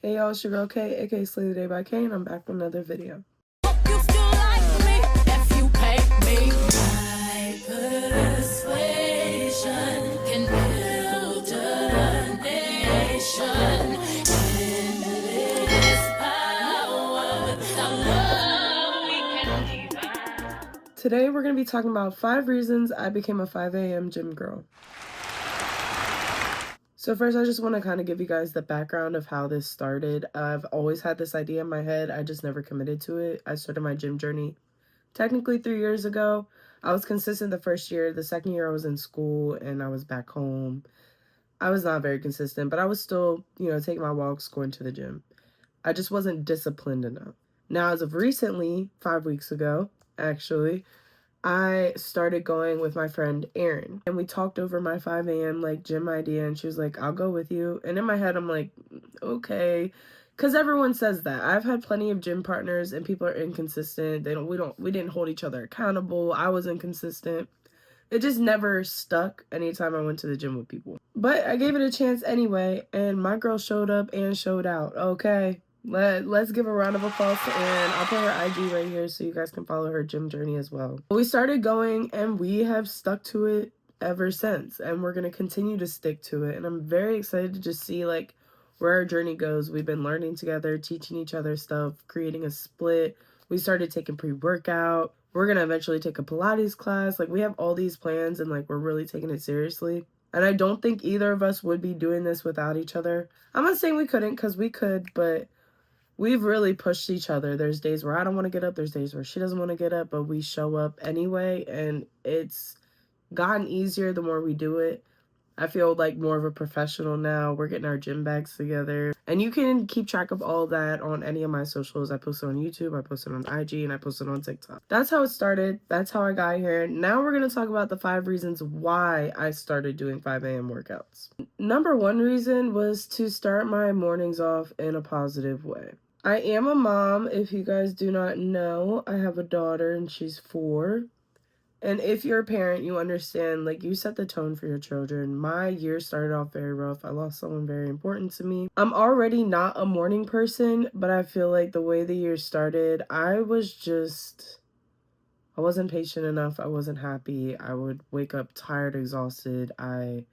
Hey y'all, it's your girl Kay, aka Slay the Day by Kay, and I'm back with another video. You still like me if you pay me. My persuasion can build a nation. In this power, without love we can divide. Today we're going to be talking about 5 reasons I became a 5 a.m. gym girl. So first, I just want to kind of give you guys the background of how this started. I've always had this idea in my head. I just never committed to it. I started my gym journey technically 3 years ago. I was consistent the first year. The second year I was in school and I was back home. I was not very consistent, but I was still, taking my walks, going to the gym. I just wasn't disciplined enough. Now, as of recently, 5 weeks ago, actually, I started going with my friend Erin, and we talked over my 5 a.m. gym idea, and she was like, I'll go with you. And in my head, I'm like, okay, because everyone says that. I've had plenty of gym partners and people are inconsistent. We didn't hold each other accountable. I was inconsistent. It just never stuck anytime I went to the gym with people. But I gave it a chance anyway, and my girl showed up and showed out. Okay. Let's give a round of applause to Erin. I'll put her IG right here so you guys can follow her gym journey as well. We started going and we have stuck to it ever since, and we're going to continue to stick to it. And I'm very excited to just see where our journey goes. We've been learning together, teaching each other stuff, creating a split. We started taking pre-workout. We're going to eventually take a Pilates class. We have all these plans and we're really taking it seriously. And I don't think either of us would be doing this without each other. I'm not saying we couldn't, because we could, but we've really pushed each other. There's days where I don't want to get up. There's days where she doesn't want to get up, but we show up anyway. And it's gotten easier the more we do it. I feel like more of a professional now. We're getting our gym bags together. And you can keep track of all that on any of my socials. I post it on YouTube, I post it on IG, and I post it on TikTok. That's how it started. That's how I got here. Now we're going to talk about the 5 reasons why I started doing 5 a.m. workouts. Number 1 reason was to start my mornings off in a positive way. I am a mom. If you guys do not know, I have a daughter and she's 4. And if you're a parent, you understand, you set the tone for your children. My year started off very rough. I lost someone very important to me. I'm already not a morning person, but I feel like the way the year started, I wasn't patient enough. I wasn't happy. I would wake up tired, exhausted. I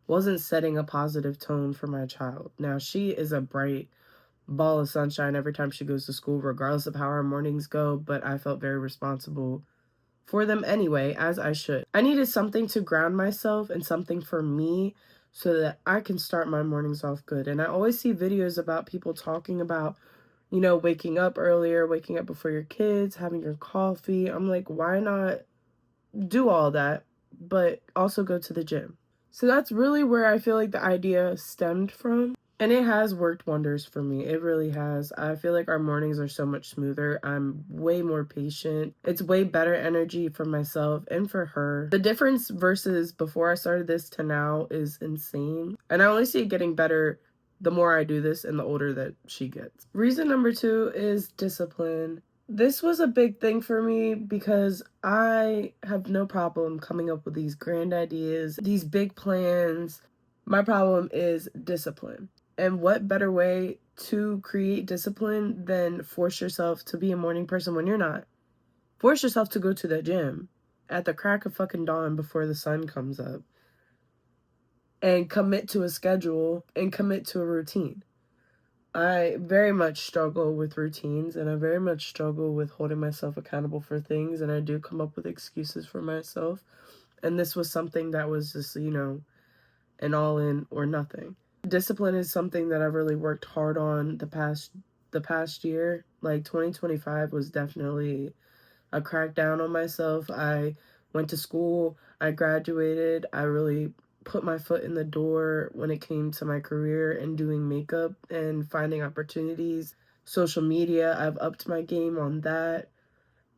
wasn't setting a positive tone for my child. Now, she is a bright ball of sunshine every time she goes to school, regardless of how our mornings go, but I felt very responsible for them anyway, as I should. I needed something to ground myself and something for me so that I can start my mornings off good. And I always see videos about people talking about, waking up earlier, waking up before your kids, having your coffee. I'm like, why not do all that, but also go to the gym? So that's really where I feel like the idea stemmed from. And it has worked wonders for me. It really has. I feel like our mornings are so much smoother. I'm way more patient. It's way better energy for myself and for her. The difference versus before I started this to now is insane. And I only see it getting better the more I do this and the older that she gets. Reason number 2 is discipline. This was a big thing for me because I have no problem coming up with these grand ideas, these big plans. My problem is discipline. And what better way to create discipline than force yourself to be a morning person when you're not? Force yourself to go to the gym at the crack of fucking dawn before the sun comes up. And commit to a schedule and commit to a routine. I very much struggle with routines, and I very much struggle with holding myself accountable for things, and I do come up with excuses for myself. And this was something that was just, an all in or nothing. Discipline is something that I've really worked hard on the past year. 2025 was definitely a crackdown on myself. I went to school, I graduated, I really put my foot in the door when it came to my career and doing makeup and finding opportunities. Social media, I've upped my game on that.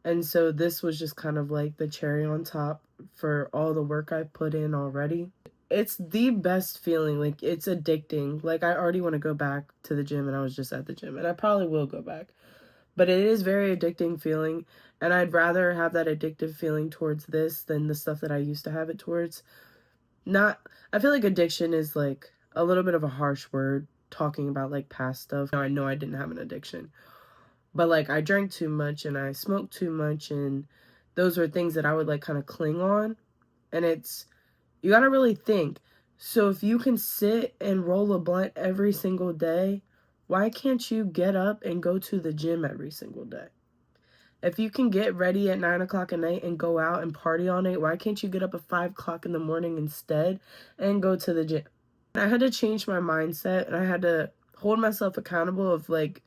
And so this was just kind of the cherry on top for all the work I've put in already. It's the best feeling. It's addicting. I already want to go back to the gym, and I was just at the gym, and I probably will go back. But it is very addicting feeling, and I'd rather have that addictive feeling towards this than the stuff that I used to have it towards. I feel like addiction is a little bit of a harsh word talking about like past stuff. I know I didn't have an addiction, but like I drank too much and I smoked too much, and those were things that I would like kind of cling on. And you gotta really think. So if you can sit and roll a blunt every single day, why can't you get up and go to the gym every single day? If you can get ready at 9 o'clock at night and go out and party all night, why can't you get up at 5 o'clock in the morning instead and go to the gym? I had to change my mindset, and I had to hold myself accountable of like,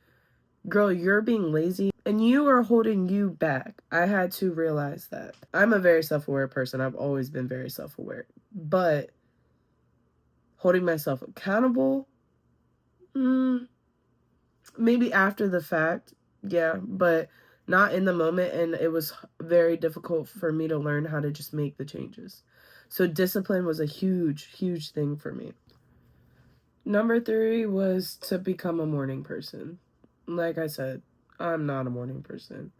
girl, you're being lazy and you are holding you back. I had to realize that. I'm a very self-aware person. I've always been very self-aware. But holding myself accountable, maybe after the fact, yeah, but not in the moment. And it was very difficult for me to learn how to just make the changes. So discipline was a huge, huge thing for me. Number 3 was to become a morning person. Like I said, I'm not a morning person.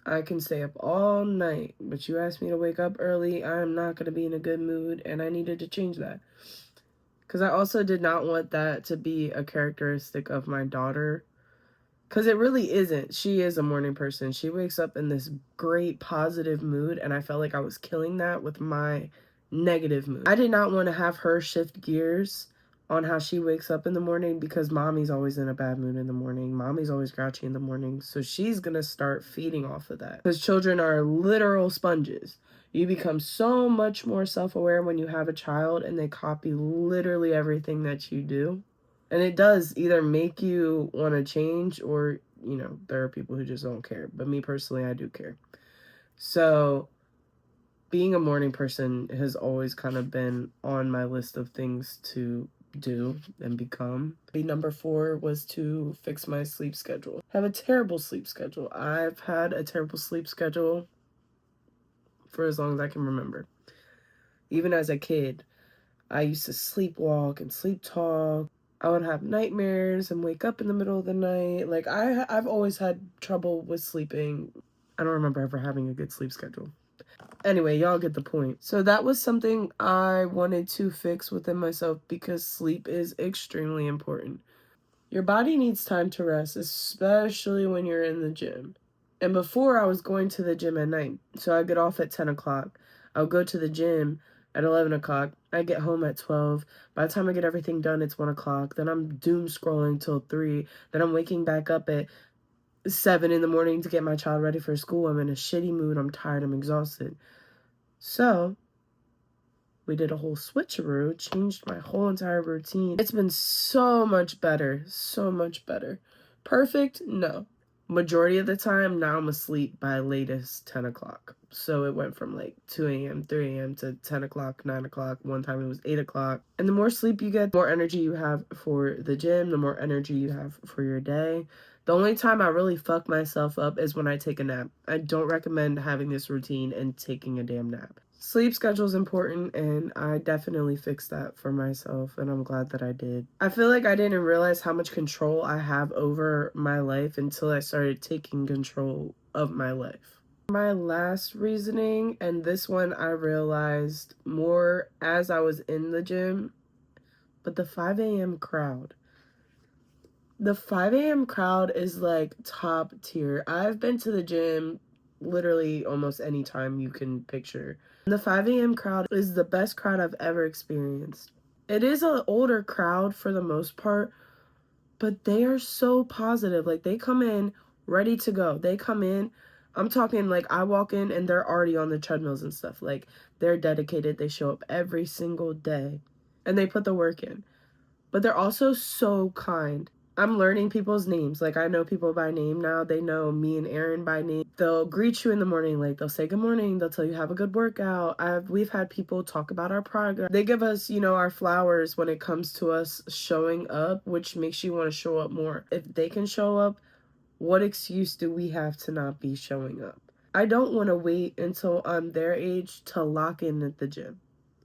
I can stay up all night, but you ask me to wake up early, I'm not going to be in a good mood, and I needed to change that. Because I also did not want that to be a characteristic of my daughter. Because it really isn't. She is a morning person. She wakes up in this great positive mood, and I felt like I was killing that with my negative mood. I did not want to have her shift gears on how she wakes up in the morning, because mommy's always in a bad mood in the morning. Mommy's always grouchy in the morning. So she's going to start feeding off of that. Because children are literal sponges. You become so much more self-aware when you have a child, and they copy literally everything that you do. And it does either make you want to change, or, you know, there are people who just don't care. But me personally, I do care. So being a morning person has always kind of been on my list of things to do and become. Number 4 was to fix my sleep schedule. I have a terrible sleep schedule. I've had a terrible sleep schedule for as long as I can remember. Even as a kid, I used to sleepwalk and sleep talk. I would have nightmares and wake up in the middle of the night. Like, I've always had trouble with sleeping. I don't remember ever having a good sleep schedule. Anyway, y'all get the point. So that was something I wanted to fix within myself, because sleep is extremely important. Your body needs time to rest, especially when you're in the gym. And before, I was going to the gym at night. So I get off at 10 o'clock. I'll go to the gym at 11 o'clock. I get home at 12. By the time I get everything done, it's 1 o'clock. Then I'm doom scrolling till 3. Then I'm waking back up at 7 in the morning to get my child ready for school. I'm in a shitty mood. I'm tired. I'm exhausted. So we did a whole switcheroo, changed my whole entire routine. It's been so much better. So much better. Perfect? No. Majority of the time, now I'm asleep by latest 10 o'clock. So it went from like 2 a.m., 3 a.m. to 10 o'clock, 9 o'clock. One time it was 8 o'clock. And the more sleep you get, the more energy you have for the gym, the more energy you have for your day. The only time I really fuck myself up is when I take a nap. I don't recommend having this routine and taking a damn nap. Sleep schedule is important, and I definitely fixed that for myself, and I'm glad that I did. I feel like I didn't realize how much control I have over my life until I started taking control of my life. My last reasoning, and this one I realized more as I was in the gym, but the 5 a.m. crowd. The 5 a.m. crowd is like top tier. I've been to the gym literally almost any time you can picture. The 5 a.m. crowd is the best crowd I've ever experienced. It is an older crowd for the most part, but they are so positive. Like, they come in ready to go. They come in, I'm talking like I walk in and they're already on the treadmills and stuff. Like, they're dedicated. They show up every single day and they put the work in. But they're also so kind. I'm learning people's names. Like, I know people by name now. They know me and Aaron by name. They'll greet you in the morning. Like, they'll say good morning. They'll tell you have a good workout. We've had people talk about our progress. They give us, you know, our flowers when it comes to us showing up, which makes you want to show up more. If they can show up, what excuse do we have to not be showing up? I don't want to wait until I'm their age to lock in at the gym.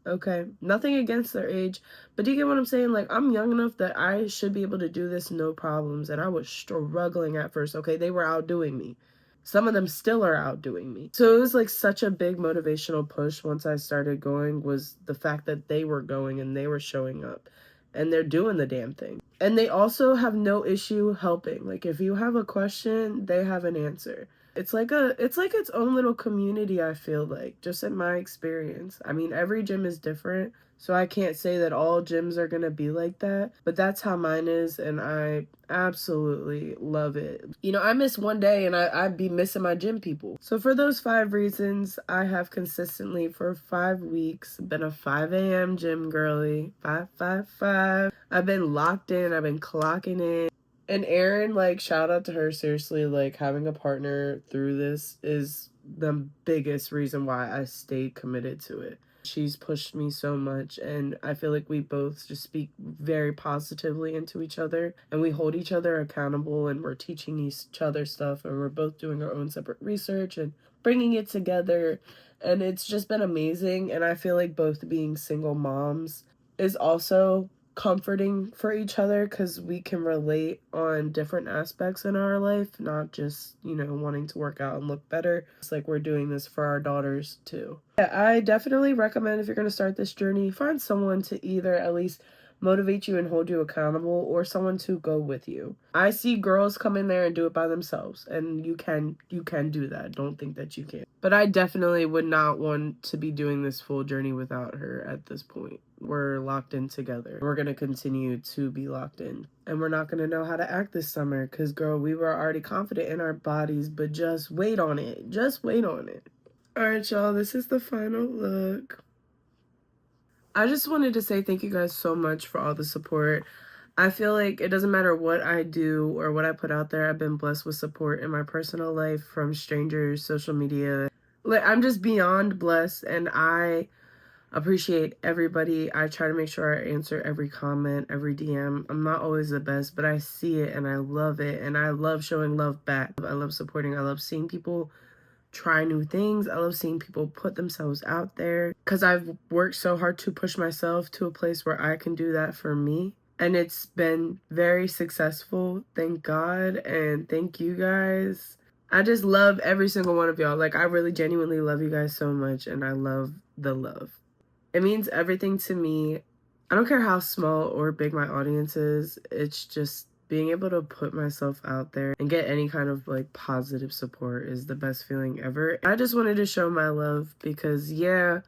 Okay, nothing against their age, but do you get what I'm saying? Like, I'm young enough that I should be able to do this no problems, and I was struggling at first. Okay, they were outdoing me. Some of them still are outdoing me. So it was like such a big motivational push once I started going, was the fact that they were going and they were showing up. and they're doing the damn thing. And they also have no issue helping. Like, if you have a question, they have an answer. It's like its own little community, I feel like, just in my experience. I mean, every gym is different, so I can't say that all gyms are gonna be like that, but that's how mine is, and I absolutely love it. You know, I miss one day and I'd be missing my gym people. So for those 5 reasons, I have consistently for 5 weeks been a 5 a.m. gym girly. 555. I've been locked in, I've been clocking in. And Erin, like, shout out to her, seriously, like, having a partner through this is the biggest reason why I stayed committed to it. She's pushed me so much, and I feel like we both just speak very positively into each other, and we hold each other accountable, and we're teaching each other stuff, and we're both doing our own separate research and bringing it together, and it's just been amazing. And I feel like both being single moms is also comforting for each other because we can relate on different aspects in our life, not just, you know, wanting to work out and look better. It's like we're doing this for our daughters too. Yeah, I definitely recommend, if you're going to start this journey, find someone to either at least motivate you and hold you accountable, or someone to go with you. I see girls come in there and do it by themselves, and you can do that. Don't think that you can't. But I definitely would not want to be doing this full journey without her at this point. We're locked in together. We're going to continue to be locked in. And we're not going to know how to act this summer because, girl, we were already confident in our bodies, but just wait on it. Just wait on it. All right, y'all, this is the final look. I just wanted to say thank you guys so much for all the support. I feel like it doesn't matter what I do or what I put out there, I've been blessed with support in my personal life from strangers, social media. Like, I'm just beyond blessed, and I appreciate everybody. I try to make sure I answer every comment, every DM. I'm not always the best, but I see it and I love it, and I love showing love back. I love supporting. I love seeing people try new things. I love seeing people put themselves out there because I've worked so hard to push myself to a place where I can do that for me. And it's been very successful, thank God, and thank you guys. I just love every single one of y'all. Like, I really genuinely love you guys so much, and I love the love. It means everything to me. I don't care how small or big my audience is. It's just being able to put myself out there and get any kind of like positive support is the best feeling ever. I just wanted to show my love because, yeah,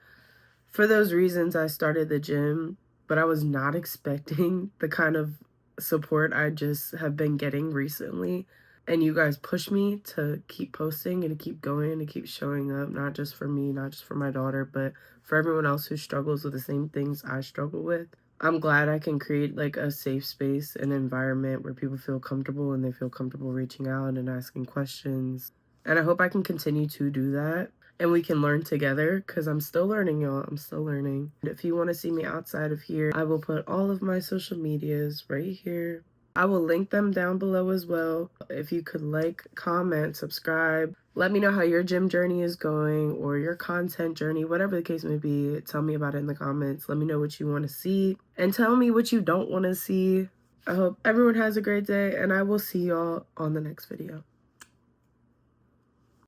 for those reasons I started the gym, but I was not expecting the kind of support I just have been getting recently. And you guys push me to keep posting and to keep going and to keep showing up, not just for me, not just for my daughter, but for everyone else who struggles with the same things I struggle with. I'm glad I can create like a safe space, an environment where people feel comfortable and they feel comfortable reaching out and asking questions. And I hope I can continue to do that and we can learn together because I'm still learning, y'all. I'm still learning. If you want to see me outside of here, I will put all of my social medias right here. I will link them down below as well. If you could like, comment, subscribe, let me know how your gym journey is going or your content journey, whatever the case may be. Tell me about it in the comments. Let me know what you want to see and tell me what you don't want to see. I hope everyone has a great day, and I will see y'all on the next video.